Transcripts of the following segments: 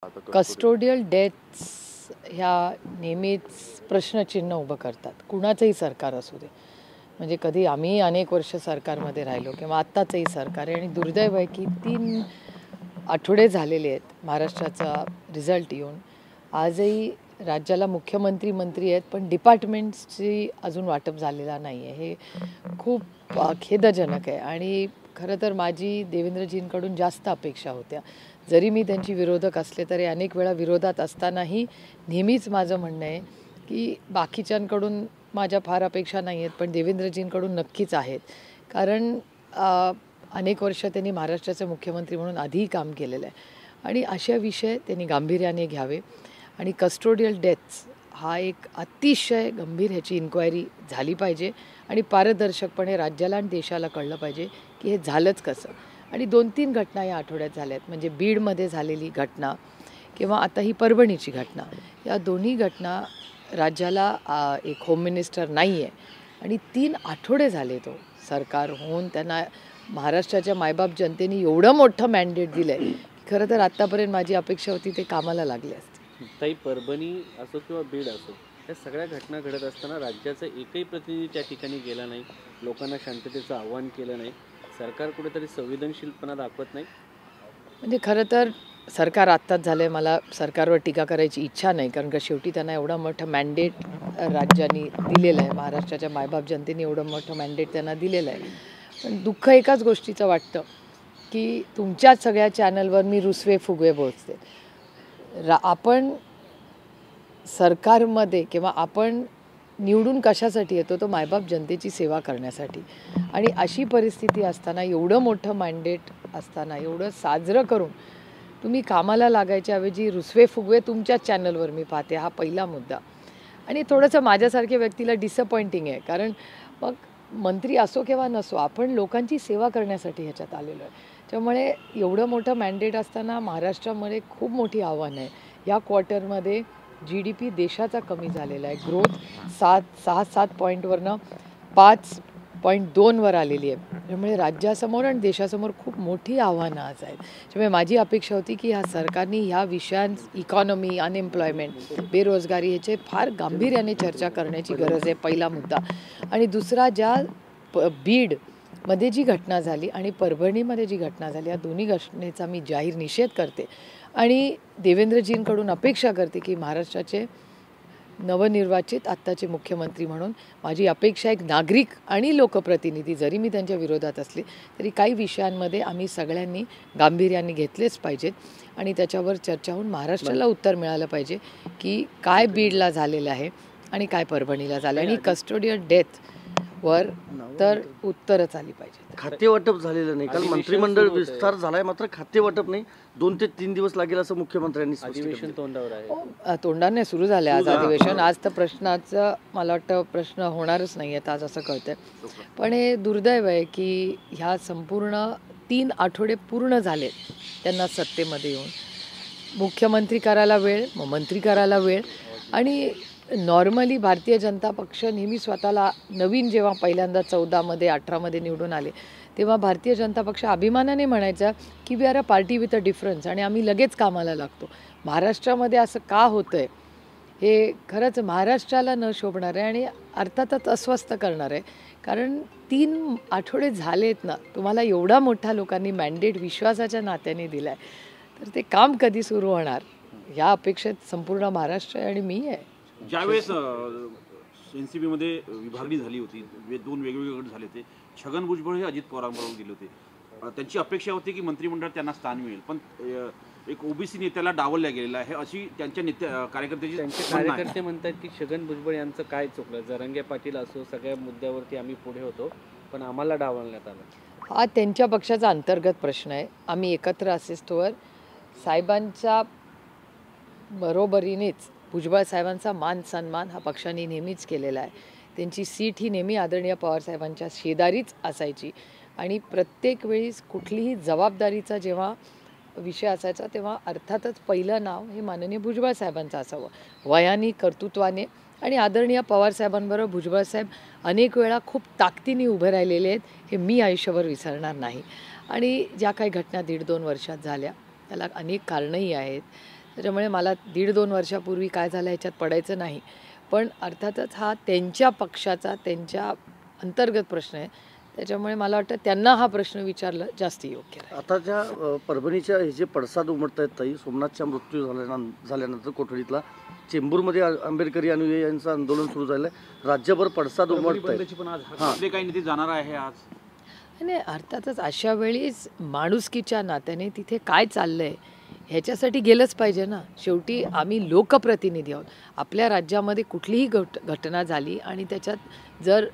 आता custodial deaths ह्या नेहमीच प्रश्नचिन्ह उभं करतात, कुणाचंही सरकार असू दे. म्हणजे कधी आम्ही अनेक वर्ष सरकारमध्ये राहिलो किंवा आत्ताचंही सरकार आहे, आणि दुर्दैव आहे की 3 आठवडे झालेले आहेत महाराष्ट्राचा रिझल्ट येऊन. आजही राज्याला मुख्यमंत्री मंत्री आहेत, पण डिपार्टमेंट्सची अजून वाटप झालेला नाही आहे. हे खूप खेदजनक आहे. आणि खरं तर माझी देवेंद्रजींकडून जास्त अपेक्षा होत्या. जरी मी त्यांची विरोधक असले तरी अनेक वेळा विरोधात असतानाही नेहमीच माझं म्हणणं आहे की बाकीच्यांकडून माझ्या फार अपेक्षा नाही आहेत, पण देवेंद्रजींकडून नक्कीच आहेत. कारण अनेक वर्ष त्यांनी महाराष्ट्राचे मुख्यमंत्री म्हणून आधीही काम केलेलं आहे, आणि अशा विषय त्यांनी गांभीर्याने घ्यावे. आणि कस्टोडियल डेथ्स हा एक अतिशय गंभीर ह्याची इन्क्वायरी झाली पाहिजे, आणि पारदर्शकपणे राज्याला आणि देशाला कळलं पाहिजे की हे झालंच कसं. आणि 2-3 घटना या आठवड्यात झाल्या आहेत. म्हणजे बीडमध्ये झालेली घटना किंवा आता ही परभणीची घटना, या दोन्ही घटना राज्याला एक होम मिनिस्टर नाही आहे, आणि 3 आठवडे झाले तो सरकार होऊन त्यांना महाराष्ट्राच्या मायबाप जनतेने एवढं मोठं मॅन्डेट दिलं आहे. खरं तर आत्तापर्यंत माझी अपेक्षा होती ते कामाला लागले असते. ताई, परभणी असो किंवा बीड असो, या सगळ्या घटना घडत असताना राज्याचा एकही प्रतिनिधी त्या ठिकाणी गेला नाही, लोकांना शांततेचं आव्हान केलं नाही. सरकार कुठेतरी संवेदनशीलपणा दाखवत नाही. म्हणजे खरं तर सरकार आत्ताच झालं आहे. मला सरकारवर टीका करायची इच्छा नाही, कारण का शेवटी त्यांना एवढं मोठं मॅन्डेट राज्यांनी दिलेलं आहे, महाराष्ट्राच्या मायबाप जनतेने एवढं मोठं मॅन्डेट त्यांना दिलेलं आहे. पण दुःख एकाच गोष्टीचं वाटतं की तुमच्याच सगळ्या चॅनलवर मी रुसवे फुगवे बोलते. आपण सरकारमध्ये किंवा आपण निवडून कशासाठी येतो, तो मायबाप जनतेची सेवा करण्यासाठी. आणि अशी परिस्थिती असताना, एवढं मोठं मॅन्डेट असताना, एवढं साजरं करून तुम्ही कामाला लागायच्या ऐवजी रुसवे फुगवे तुमच्याच चॅनलवर मी पाहते. हा पहिला मुद्दा. आणि थोडंसं माझ्यासारख्या व्यक्तीला डिसअपॉइंटिंग आहे, कारण मग मंत्री असो किंवा नसो, आपण लोकांची सेवा करण्यासाठी ह्याच्यात आलेलो आहे. त्यामुळे एवढं मोठं मॅन्डेट असताना महाराष्ट्रामध्ये खूप मोठी आव्हानं आहे. या क्वार्टरमध्ये GDP देशाचा कमी झालेला आहे. ग्रोथ 6-7 पॉईंटवरनं 5.2वर आलेली आहे. त्यामुळे राज्यासमोर आणि देशासमोर खूप मोठी आव्हानं आज आहेत. त्यामुळे माझी अपेक्षा होती की ह्या सरकारने ह्या इकॉनॉमी, अनएम्प्लॉयमेंट, बेरोजगारी ह्याचे फार गांभीर्याने चर्चा करण्याची गरज आहे, पहिला मुद्दा. आणि दुसरा, बीडमध्ये जी घटना झाली आणि परभणीमध्ये जी घटना झाली, या दोन्ही घटनेचा मी जाहीर निषेध करते. आणि देवेंद्रजींकडून अपेक्षा करते की महाराष्ट्राचे नवनिर्वाचित आत्ताचे मुख्यमंत्री म्हणून माझी अपेक्षा, एक नागरिक आणि लोकप्रतिनिधी जरी मी त्यांच्या विरोधात असले तरी काही विषयांमध्ये आम्ही सगळ्यांनी गांभीर्याने घेतलेच पाहिजेत, आणि त्याच्यावर चर्चा होऊन महाराष्ट्राला उत्तर मिळालं पाहिजे की काय बीडला झालेलं आहे आणि काय परभणीला झालं. आणि कस्टोडियल डेथवर तर उत्तरच आली पाहिजे. खाते वाटप झालेलं नाही, काल मंत्रिमंडळ विस्तार झालाय, मात्र खाते वाटप नाही. 2 ते 3 दिवस लागेल असं मुख्यमंत्र्यांनी अधिवेशन तोंडावर आहे. तोंडाने सुरू झालं आज अधिवेशन. आज तर प्रश्नाचं मला वाटतं प्रश्न होणारच नाही आहेत आज, असं कळतंय. पण हे दुर्दैव आहे की ह्या संपूर्ण 3 आठवडे पूर्ण झाले त्यांना सत्तेमध्ये येऊन. मुख्यमंत्री करायला वेळ, मग मंत्री करायला वेळ. आणि नॉर्मली भारतीय जनता पक्ष नेहमी स्वतःला नवीन, जेव्हा पहिल्यांदा 14मध्ये 18मध्ये निवडून आले, तेव्हा भारतीय जनता पक्ष अभिमानाने म्हणायचा की we are a party with a difference, आणि आम्ही लगेच कामाला लागतो. महाराष्ट्रामध्ये असं का होतं आहे हे खरंच महाराष्ट्राला न शोभणार आहे, आणि अर्थातच अस्वस्थ करणार आहे. कारण 3 आठवडे झालेत ना, तुम्हाला एवढा मोठा लोकांनी मॅन्डेट विश्वासाच्या नात्याने दिला आहे, तर ते काम कधी सुरू होणार ह्या अपेक्षेत संपूर्ण महाराष्ट्र आहे आणि मी आहे. ज्यावेळेस NCP मध्ये विभागणी झाली होती, 2 वेगवेगळे गट झाले होते, छगन भुजबळ हे अजित पवारांबरोबर गेले होते. त्यांची अपेक्षा होती की मंत्रिमंडळात त्यांना स्थान मिळेल, पण एक OBC नेत्याला डावलल्या गेलेला आहे अशी त्यांच्या कार्यकर्ते म्हणतात की छगन भुजबळ यांचं काय चुकलं, जरांगे पाटील असो, सगळ्या मुद्द्यावरती आम्ही पुढे होतो पण आम्हाला डावलण्यात आलं. हा त्यांच्या पक्षाचा अंतर्गत प्रश्न आहे. आम्ही एकत्र असिस्तोवर साहेबांच्या बरोबरीनेच भुजबळ साहेबांचा मान सन्मान हा पक्षाने नेहमीच केलेला आहे. त्यांची सीट ही नेहमी आदरणीय पवारसाहेबांच्या शेजारीच असायची, आणि प्रत्येक वेळीस कुठलीही जबाबदारीचा जेव्हा विषय असायचा तेव्हा अर्थातच पहिलं नाव हे माननीय भुजबळ साहेबांचं असावं. वयाने, कर्तृत्वाने, आणि आदरणीय पवारसाहेबांबरोबर भुजबळ साहेब अनेक वेळा खूप ताकदीने उभे राहिलेले आहेत, हे मी आयुष्यभर विसरणार नाही. आणि ज्या काही घटना 1.5-2 वर्षात झाल्या त्याला अनेक कारणंही आहेत. त्याच्यामुळे मला 1.5-2 वर्षापूर्वी काय झालं ह्याच्यात पडायचं नाही. पण अर्थातच हा त्यांच्या पक्षाचा त्यांच्या अंतर्गत प्रश्न आहे. त्याच्यामुळे मला वाटतं त्यांना हा प्रश्न विचारला जास्त योग्य आहे. आता ज्या परभणीच्या हे जे पडसाद उमटत आहेत ताई, सोमनाथचा मृत्यू झाल्यानंतर कोठडीतला चेंबूरमध्ये आंबेडकरी अनुयायी यांचं आंदोलन सुरू झालं आहे. राज्यभर पडसाद उमटत आहेत. पण आज आपले काही नेते जाणार आहे आज. आणि अर्थातच अशा वेळीच माणुसकीच्या नात्याने तिथे काय चाललं आहे ह्याच्यासाठी गेलंच पाहिजे ना. शेवटी आम्ही लोकप्रतिनिधी आहोत. आपल्या राज्यामध्ये कुठलीही घटना झाली आणि त्याच्यात जर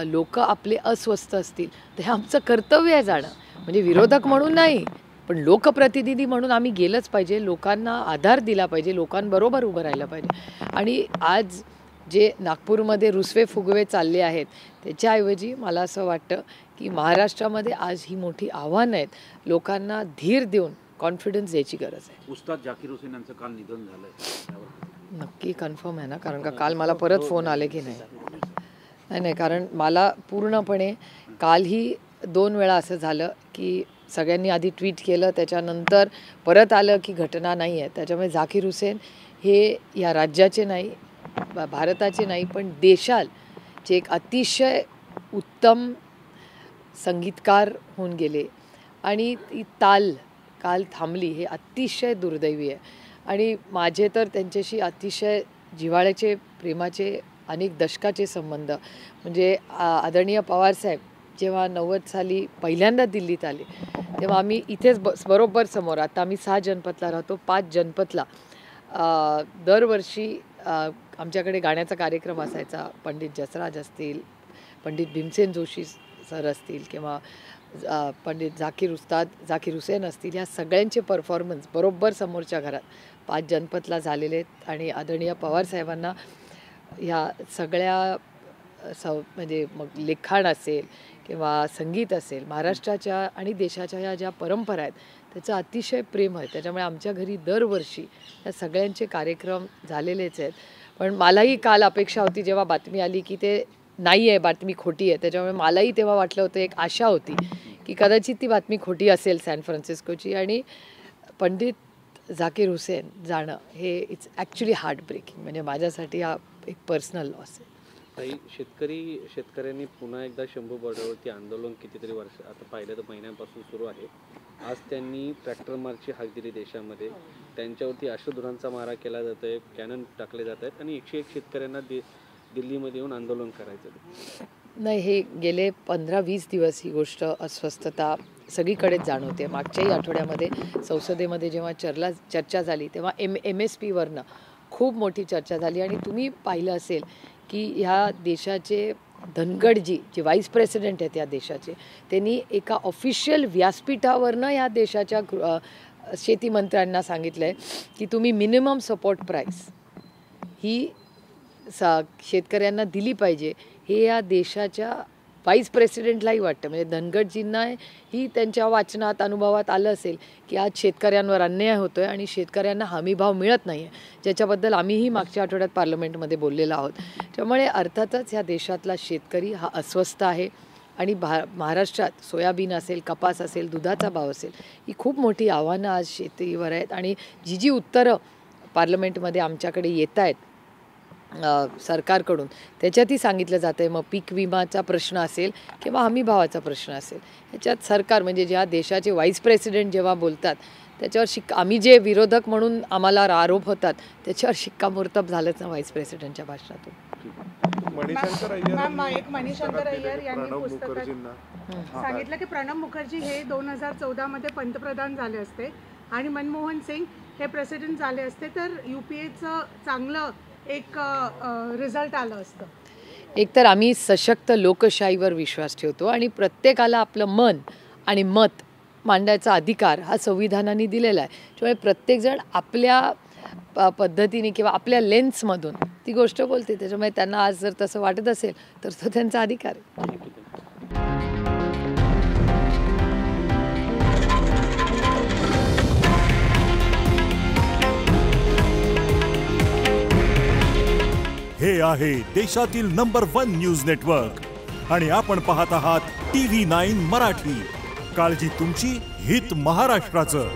लोक आपले अस्वस्थ असतील तर हे आमचं कर्तव्य आहे जाणं. म्हणजे विरोधक म्हणून नाही, पण लोकप्रतिनिधी म्हणून आम्ही गेलंच पाहिजे. लोकांना आधार दिला पाहिजे, लोकांबरोबर उभं राहिलं पाहिजे. आणि आज जे नागपूरमध्ये रुसवे फुगवे चालले आहेत त्याच्याऐवजी मला असं वाटतं की महाराष्ट्रामध्ये आज ही मोठी आव्हानं आहेत. लोकांना धीर देऊन कॉन्फिडन्स द्यायची गरज आहे. उस्ताद जाकीर हुसेन यांचं काल निधन झालंय. नक्की कन्फर्म आहे ना? कारण का काल मला परत फोन आले की नाही, कारण मला पूर्णपणे कालही 2 वेळा असं झालं की सगळ्यांनी आधी ट्विट केलं, त्याच्यानंतर परत आलं की घटना नाही आहे. त्याच्यामुळे जाकीर हुसेन हे या राज्याचे नाही, भारताचे नाही, पण देशाचे एक अतिशय उत्तम संगीतकार होऊन गेले. आणि ती ताल काल थांबली हे अतिशय दुर्दैवी आहे. आणि माझे तर त्यांच्याशी अतिशय जिव्हाळ्याचे प्रेमाचे अनेक दशकाचे संबंध. म्हणजे आदरणीय पवारसाहेब जेव्हा 90 साली पहिल्यांदा दिल्लीत आले तेव्हा आम्ही इथेच बरोबर समोर, आता आम्ही 6 जनपथला राहतो, 5 जनपथला दरवर्षी आमच्याकडे गाण्याचा कार्यक्रम असायचा. पंडित जसराज असतील, पंडित भीमसेन जोशी सर असतील किंवा पंडित जाकीर हुसेन असतील, या सगळ्यांचे परफॉर्मन्स बरोबर समोरच्या घरात 5 जनपथला झालेले आहेत. आणि आदरणीय पवारसाहेबांना ह्या सगळ्या म्हणजे मग लिखाण असेल किंवा संगीत असेल, महाराष्ट्राच्या आणि देशाच्या ह्या ज्या परंपरा आहेत त्याचं अतिशय प्रेम आहे. त्याच्यामुळे आमच्या घरी दरवर्षी या सगळ्यांचे कार्यक्रम झालेलेच आहेत. पण मलाही काल अपेक्षा होती जेव्हा बातमी आली की ते नाही आहे, बातमी खोटी आहे. त्याच्यामुळे मलाही तेव्हा वाटलं होतं, एक आशा होती की कदाचित ती बातमी खोटी असेल सॅन फ्रान्सिस्कोची. आणि पंडित जाकीर हुसेन जाणं हे इट्स ॲक्च्युली हार्ट ब्रेकिंग. म्हणजे माझ्यासाठी हा एक पर्सनल लॉस आहे. काही शेतकऱ्यांनी पुन्हा एकदा शंभू बॉर्डरवरती आंदोलन कितीतरी वर्ष आता पाहिलं तर महिन्यांपासून सुरू आहे. आज त्यांनी ट्रॅक्टर मार्चची हाक दिली देशामध्ये. त्यांच्यावरती अश्रुधुरांचा मारा केला जातो आहे, कॅनन टाकले जात आहेत आणि 101 शेतकऱ्यांना दिल्लीमध्ये येऊन आंदोलन करायचं नाही. हे गेले 15-20 दिवस ही गोष्ट अस्वस्थता सगळीकडेच जाणवते. मागच्याही आठवड्यामध्ये संसदेमध्ये जेव्हा चर्चा झाली तेव्हा MSPवरनं खूप मोठी चर्चा झाली. आणि तुम्ही पाहिलं असेल की ह्या देशाचे धनगडजी जे व्हाईस प्रेसिडेंट आहेत या देशाचे, त्यांनी एका ऑफिशियल व्यासपीठावरनं ह्या देशाच्या शेतीमंत्र्यांना सांगितलं आहे की तुम्ही मिनिमम सपोर्ट प्राईस ही शेतकऱ्यांना दिली पाहिजे. हे या देशाच्या व्हाईस प्रेसिडेंटलाही वाटतं. म्हणजे धनगडजींना ही त्यांच्या वाचनात अनुभवात आलं असेल की आज शेतकऱ्यांवर अन्याय होतो आहे आणि शेतकऱ्यांना हमीभाव मिळत नाही आहे, ज्याच्याबद्दल आम्हीही मागच्या आठवड्यात पार्लमेंटमध्ये बोललेलो आहोत. त्यामुळे अर्थातच ह्या देशातला शेतकरी हा अस्वस्थ आहे. आणि महाराष्ट्रात सोयाबीन असेल, कपास असेल, दुधाचा भाव असेल, ही खूप मोठी आव्हानं आज शेतीवर आहेत. आणि जी उत्तरं पार्लमेंटमध्ये आमच्याकडे येत आहेत सरकारकडून त्याच्यातही सांगितलं जातं आहे. मग पीक विमाचा प्रश्न असेल किंवा हमीभावाचा प्रश्न असेल, ह्याच्यात सरकार म्हणजे ज्या देशाचे व्हाईस प्रेसिडेंट जेव्हा बोलतात त्याच्यावर आम्ही जे विरोधक म्हणून आम्हाला आरोप होतात त्याच्यावर शिक्कामोर्तब झालंच ना व्हाईस प्रेसिडेंटच्या भाषणातून. मणिशंकर अय्यर यांनी पुस्तकात सांगितलं की प्रणब मुखर्जी हे 2014 मध्ये पंतप्रधान झाले असते आणि मनमोहन सिंग हे प्रेसिडेंट झाले असते तर UPAचं चांगलं एक रिझल्ट आलं असतं. एकतर आम्ही सशक्त लोकशाहीवर विश्वास ठेवतो आणि प्रत्येकाला आपलं मन आणि मत मांडायचा अधिकार हा संविधानाने दिलेला आहे. त्यामुळे प्रत्येकजण आपल्या पद्धतीने किंवा आपल्या लेन्समधून ती गोष्ट बोलते. त्याच्यामुळे त्यांना आज जर तसं वाटत असेल तर तो त्यांचा अधिकार आहे. हे आहे देशातील नंबर 1 न्यूज नेटवर्क आणि आपण पाहत आहात TV9 मराठी. काळजी तुमची, हित महाराष्ट्राचं.